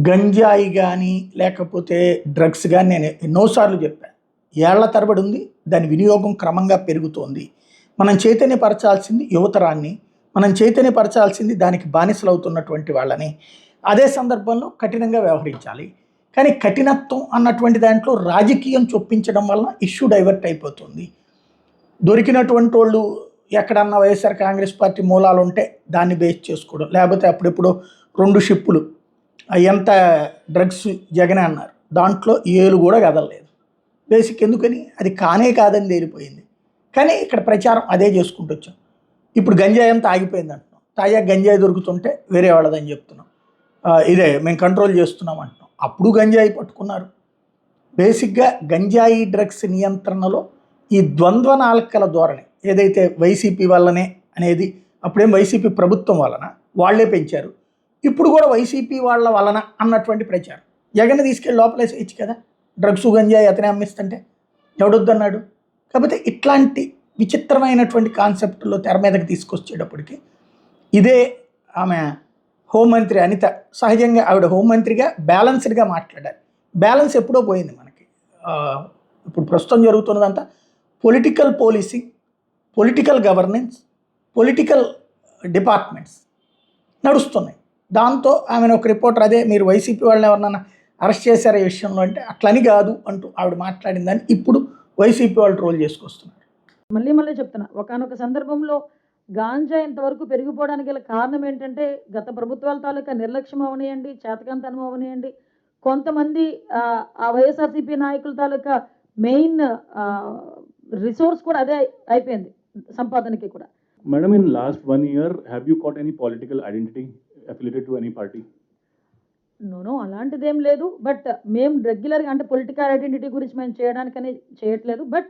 గంజాయి గానీ, లేకపోతే డ్రగ్స్ గానీ నేను ఎన్నోసార్లు చెప్పా. ఏళ్ల తరబడి ఉంది. దాని వినియోగం క్రమంగా పెరుగుతోంది. మనం చైతన్యపరచాల్సింది యువతరాన్ని. మనం చైతన్యపరచాల్సింది దానికి బానిసలవుతున్నటువంటి వాళ్ళని. అదే సందర్భంలో కఠినంగా వ్యవహరించాలి. కానీ కఠినత్వం అన్నటువంటి దాంట్లో రాజకీయం చొప్పించడం వలన ఇష్యూ డైవర్ట్ అయిపోతుంది. దొరికినటువంటోళ్ళు ఎక్కడన్నా వైఎస్ఆర్ కాంగ్రెస్ పార్టీ మూలాలుంటే దాన్ని బేస్ చేసుకోవడం. లేకపోతే అప్పుడెప్పుడో 2 షిప్పులు ఎంత డ్రగ్స్ జగనే అన్నారు. దాంట్లో ఏలు కూడా కదలలేదు. బేసిక్ ఎందుకని అది కానే కాదని తేలిపోయింది. కానీ ఇక్కడ ప్రచారం అదే చేసుకుంటూ వచ్చాం. ఇప్పుడు గంజాయి అంతా ఆగిపోయింది అంటున్నాం. తాజా గంజాయి దొరుకుతుంటే వేరే వాళ్ళదని చెప్తున్నాం. ఇదే మేము కంట్రోల్ చేస్తున్నాం అంటున్నాం. అప్పుడు గంజాయి పట్టుకున్నారు. బేసిక్గా గంజాయి డ్రగ్స్ నియంత్రణలో ఈ ద్వంద్వ నాల్కల ధోరణి ఏదైతే వైసీపీ వల్లనే అనేది, అప్పుడేం వైసీపీ ప్రభుత్వం వలన వాళ్లే పెంచారు, ఇప్పుడు కూడా వైసీపీ వాళ్ళ వలన అన్నటువంటి ప్రచారం. జగన్ తీసుకెళ్ళి లోపలేసేయచ్చు కదా, డ్రగ్స్ గంజాయి అతనే అమ్మిస్తుంటే ఎవడొద్దన్నాడు. కాకపోతే ఇట్లాంటి విచిత్రమైనటువంటి కాన్సెప్ట్లో తెర మీదకి తీసుకొచ్చేటప్పటికి ఇదే ఆమె హోంమంత్రి అనిత సహజంగా ఆవిడ హోంమంత్రిగా బ్యాలెన్స్డ్గా మాట్లాడారు. బ్యాలెన్స్ ఎప్పుడో పోయింది మనకి. ఇప్పుడు ప్రస్తుతం జరుగుతున్నదంతా political policing, political governance, political departments నడుస్తున్నాయి. దాంతో ఆమెను ఒక రిపోర్టర్ అదే మీరు వైసీపీ వాళ్ళని ఎవరన్నా అరెస్ట్ చేశారు ఈ విషయంలో అంటే అట్లని కాదు అంటూ ఆవిడ మాట్లాడిందని ఇప్పుడు వైసీపీ వాళ్ళు ట్రోల్ చేసుకొస్తున్నారు. మళ్ళీ చెప్తున్నా, ఒకానొక సందర్భంలో గాంజా ఇంతవరకు పెరిగిపోవడానికి గల కారణం ఏంటంటే గత ప్రభుత్వాల తాలూకా నిర్లక్ష్యం అవనియండి, చేతకంతనం అవనియండి, కొంతమంది ఆ వైఎస్ఆర్సీపీ నాయకుల తాలూకా మెయిన్ రిసోర్స్ కూడా అదే అయిపోయింది సంపాదనకి కూడా. Madam, in last 1 year, have you got any political identity affiliated to any party? No అలాంటిదేం లేదు. బట్ మేము రెగ్యులర్గా అంటే పొలిటికల్ ఐడెంటిటీ గురించి మేము చేయడానికని చేయట్లేదు. బట్